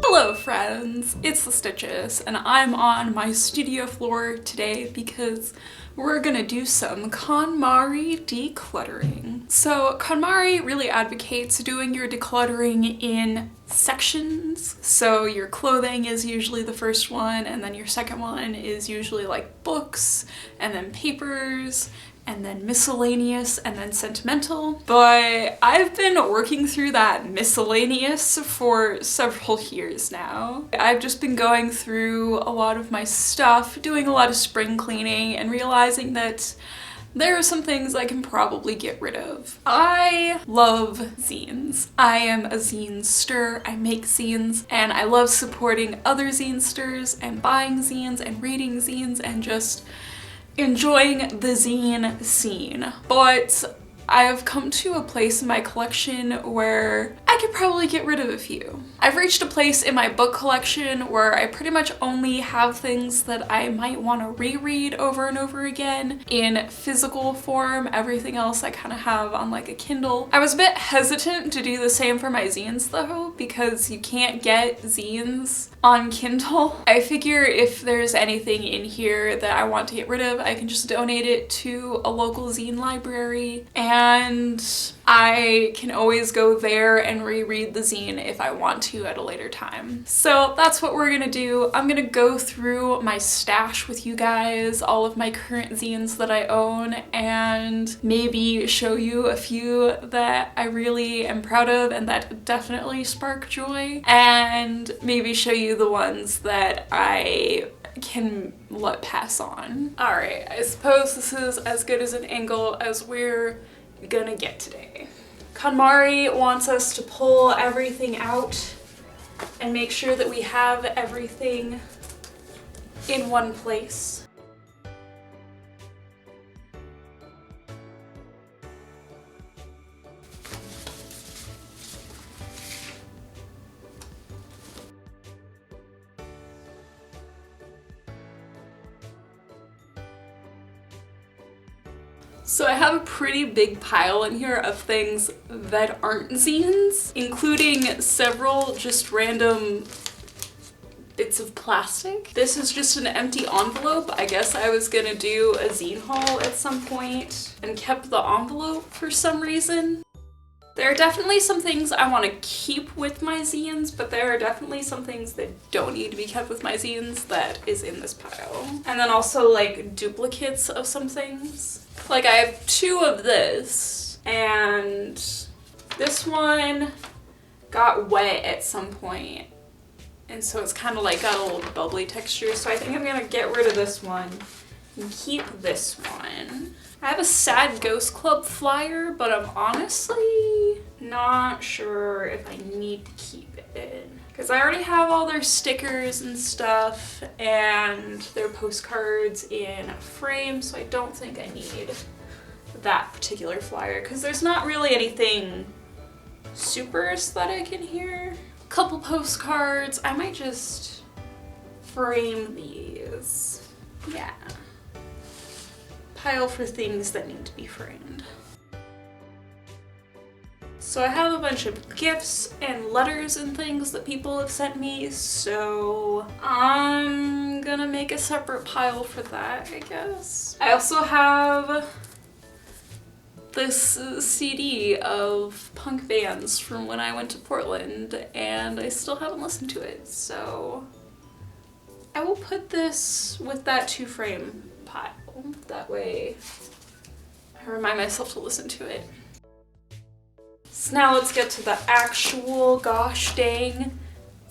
Hello friends, it's the Stitches, and I'm on my studio floor today because we're gonna do some Konmari decluttering. So Konmari really advocates doing your decluttering in sections. So your clothing is usually the first one, and then your second one is usually like books, and then papers, and then miscellaneous, and then sentimental. But I've been working through that miscellaneous for several years now. I've just been going through a lot of my stuff, doing a lot of spring cleaning, and realizing that there are some things I can probably get rid of. I love zines. I am a zine-ster. I make zines, and I love supporting other zine-sters and buying zines and reading zines and just enjoying the zine scene. But I have come to a place in my collection where I could probably get rid of a few. I've reached a place in my book collection where I pretty much only have things that I might want to reread over and over again in physical form. Everything else I kind of have on like a Kindle. I was a bit hesitant to do the same for my zines though, because you can't get zines on Kindle. I figure if there's anything in here that I want to get rid of, I can just donate it to a local zine library, and I can always go there and reread the zine if I want to at a later time. So that's what we're gonna do. I'm gonna go through my stash with you guys, all of my current zines that I own, and maybe show you a few that I really am proud of and that definitely spark joy, and maybe show you the ones that I can let pass on. Alright, I suppose this is as good as an angle as we're gonna get today. Konmari wants us to pull everything out and make sure that we have everything in one place. So I have a pretty big pile in here of things that aren't zines, including several just random bits of plastic. This is just an empty envelope. I guess I was gonna do a zine haul at some point and kept the envelope for some reason. There are definitely some things I want to keep with my zines, but there are definitely some things that don't need to be kept with my zines that is in this pile. And then also like duplicates of some things. Like I have two of this, and this one got wet at some point, and so it's kind of like got a little bubbly texture, so I think I'm gonna get rid of this one and keep this one. I have a Sad Ghost Club flyer, but I'm honestly not sure if I need to keep it, because I already have all their stickers and stuff and their postcards in a frame, so I don't think I need that particular flyer, because there's not really anything super aesthetic in here. A couple postcards. I might just frame these. Yeah. Pile for things that need to be framed. So I have a bunch of gifts and letters and things that people have sent me, so I'm gonna make a separate pile for that, I guess. I also have this CD of punk bands from when I went to Portland, and I still haven't listened to it, so I will put this with that to frame pile. That way I remind myself to listen to it. So now let's get to the actual gosh dang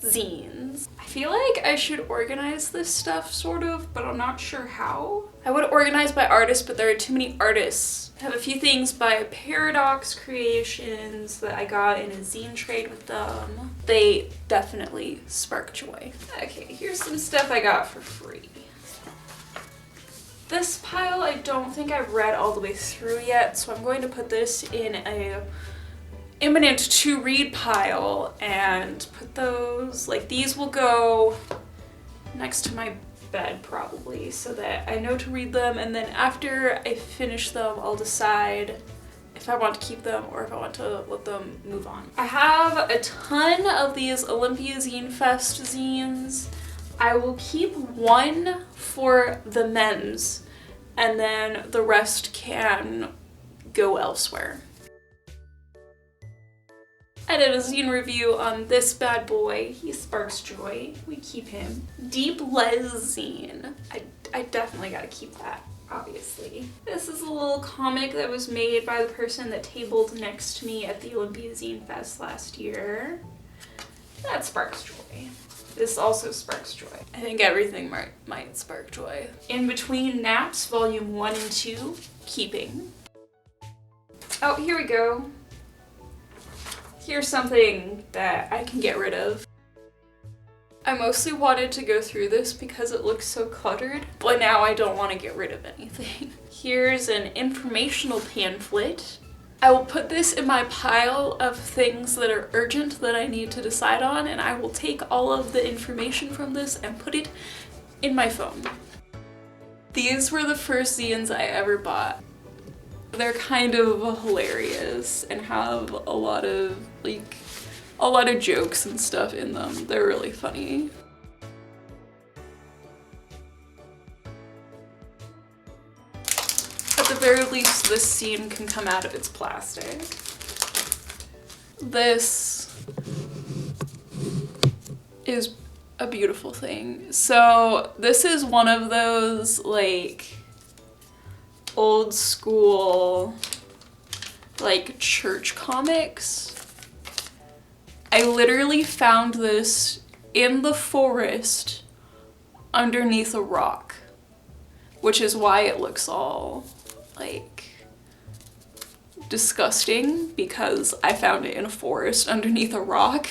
zines. I feel like I should organize this stuff sort of, but I'm not sure how. I would organize by artist, but there are too many artists. I have a few things by Paradox Creations that I got in a zine trade with them. They definitely spark joy. Okay, here's some stuff I got for free. This pile I don't think I've read all the way through yet, so I'm going to put this in a imminent to read pile and put those, like these will go next to my bed probably, so that I know to read them, and then after I finish them I'll decide if I want to keep them or if I want to let them move on. I have a ton of these Olympia Zine Fest zines. I will keep one for the memes and then the rest can go elsewhere. I did a zine review on this bad boy. He sparks joy. We keep him. Deep Les zine. I definitely gotta keep that, obviously. This is a little comic that was made by the person that tabled next to me at the Olympia Zine Fest last year. That sparks joy. This also sparks joy. I think everything might spark joy. In Between Naps, Volume 1 and 2, keeping. Oh, here we go. Here's something that I can get rid of. I mostly wanted to go through this because it looks so cluttered, but now I don't want to get rid of anything. Here's an informational pamphlet. I will put this in my pile of things that are urgent that I need to decide on, and I will take all of the information from this and put it in my phone. These were the first zines I ever bought. They're kind of hilarious and have a lot of jokes and stuff in them. They're really funny. At the very least, this scene can come out of its plastic. This is a beautiful thing. So this is one of those like old school like church comics. I literally found this in the forest underneath a rock, which is why it looks all like disgusting, because I found it in a forest underneath a rock.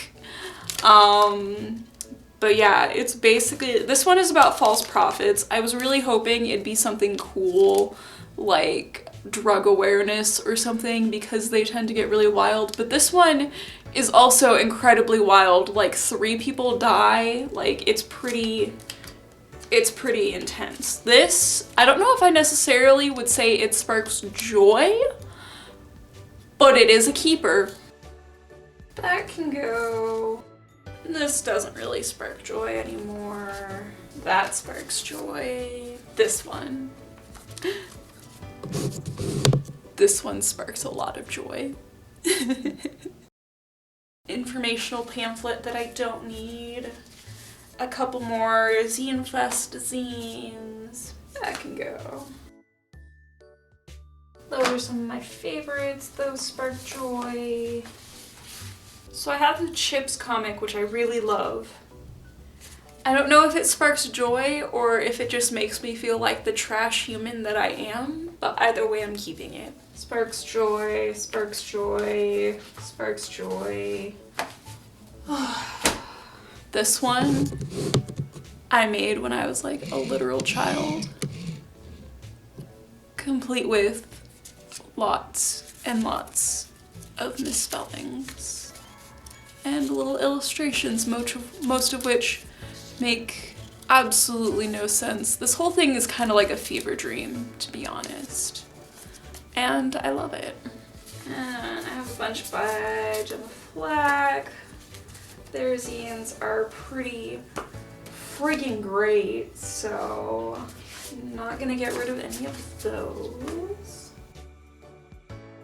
But yeah, it's basically, this one is about false prophets. I was really hoping it'd be something cool like drug awareness or something, because they tend to get really wild, but this one is also incredibly wild. Like 3 people die. Like it's pretty intense. This, I don't know if I necessarily would say it sparks joy, but it is a keeper. That can go. This doesn't really spark joy anymore. That sparks joy. This one. This one sparks a lot of joy. Informational pamphlet that I don't need. A couple more Zine Fest zines. That can go. Those are some of my favorites. Those spark joy. So I have the Chips comic, which I really love. I don't know if it sparks joy or if it just makes me feel like the trash human that I am, but either way I'm keeping it. Sparks joy, sparks joy, sparks joy. This one I made when I was like a literal child, complete with lots and lots of misspellings and little illustrations, most of which make absolutely no sense. This whole thing is kind of like a fever dream, to be honest, and I love it. And I have a bunch by Gemma Flack. Their zines are pretty friggin' great, so I'm not gonna get rid of any of those.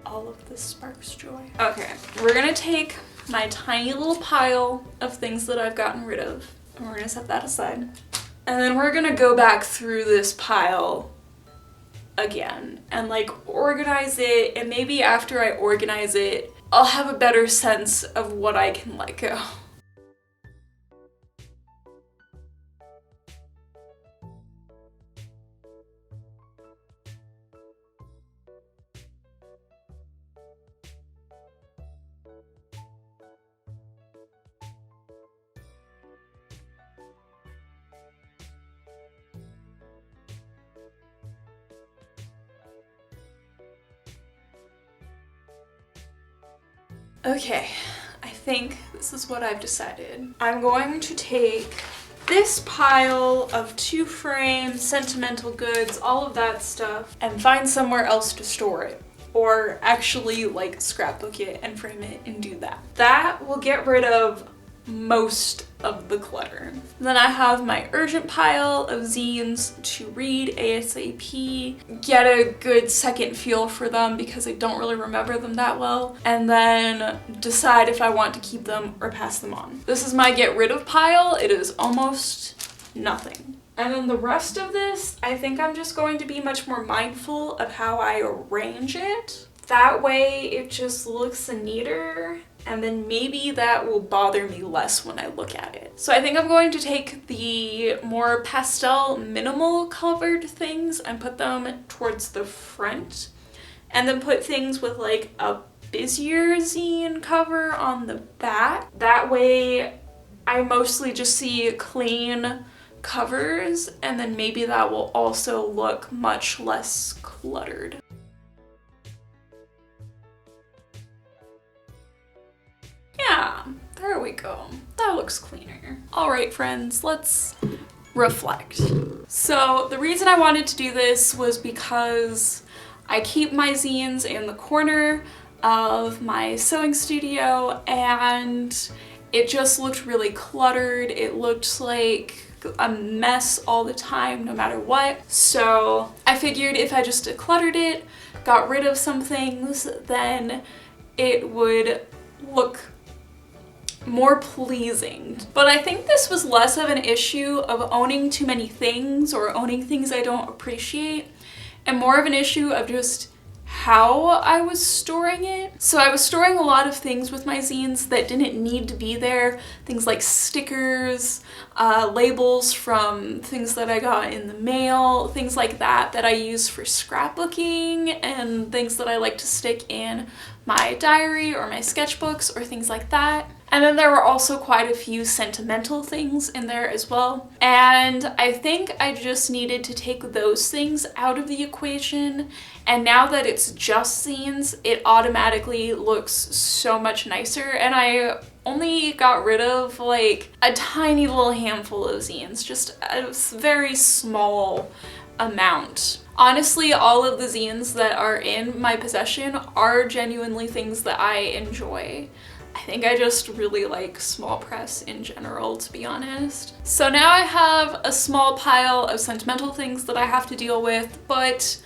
All of this sparks joy. Okay, we're gonna take my tiny little pile of things that I've gotten rid of, and we're gonna set that aside. And then we're gonna go back through this pile again and like organize it, and maybe after I organize it, I'll have a better sense of what I can let go. Okay, I think this is what I've decided. I'm going to take this pile of 2-frame, sentimental goods, all of that stuff, and find somewhere else to store it. or actually like scrapbook it and frame it and do that. That will get rid of most of the clutter. Then I have my urgent pile of zines to read ASAP, get a good second feel for them because I don't really remember them that well, and then decide if I want to keep them or pass them on. This is my get rid of pile. It is almost nothing. And then the rest of this, I think I'm just going to be much more mindful of how I arrange it. That way it just looks neater, and then maybe that will bother me less when I look at it. So I think I'm going to take the more pastel minimal colored things and put them towards the front, and then put things with like a busier zine cover on the back. That way I mostly just see clean covers, and then maybe that will also look much less cluttered. Yeah, there we go. That looks cleaner. All right, friends, let's reflect. So the reason I wanted to do this was because I keep my zines in the corner of my sewing studio, and it just looked really cluttered. It looked like a mess all the time, no matter what. So I figured if I just decluttered it, got rid of some things, then it would look more pleasing. But I think this was less of an issue of owning too many things or owning things I don't appreciate, and more of an issue of just how I was storing it. So I was storing a lot of things with my zines that didn't need to be there. Things like stickers, labels from things that I got in the mail, things like that that I use for scrapbooking, and things that I like to stick in my diary or my sketchbooks or things like that. And then there were also quite a few sentimental things in there as well. And I think I just needed to take those things out of the equation. And now that it's just zines, it automatically looks so much nicer. And I only got rid of like a tiny little handful of zines, just a very small amount. Honestly, all of the zines that are in my possession are genuinely things that I enjoy. I think I just really like small press in general, to be honest. So now I have a small pile of sentimental things that I have to deal with, but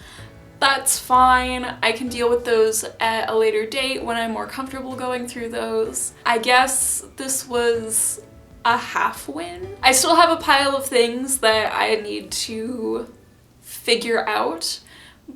that's fine. I can deal with those at a later date when I'm more comfortable going through those. I guess this was a half win. I still have a pile of things that I need to figure out,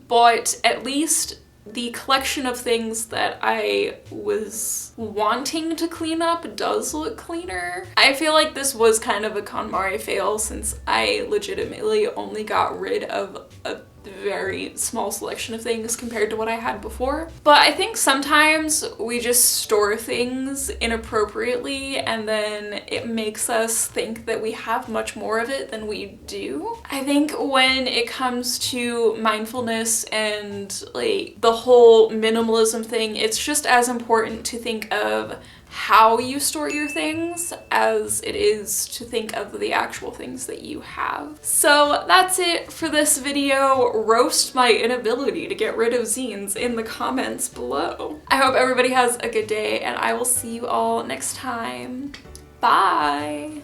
but at least the collection of things that I was wanting to clean up does look cleaner. I feel like this was kind of a KonMari fail since I legitimately only got rid of a very small selection of things compared to what I had before. But I think sometimes we just store things inappropriately, and then it makes us think that we have much more of it than we do. I think when it comes to mindfulness and like the whole minimalism thing, it's just as important to think of how you store your things as it is to think of the actual things that you have. So that's it for this video. Roast my inability to get rid of zines in the comments below. I hope everybody has a good day, and I will see you all next time. Bye!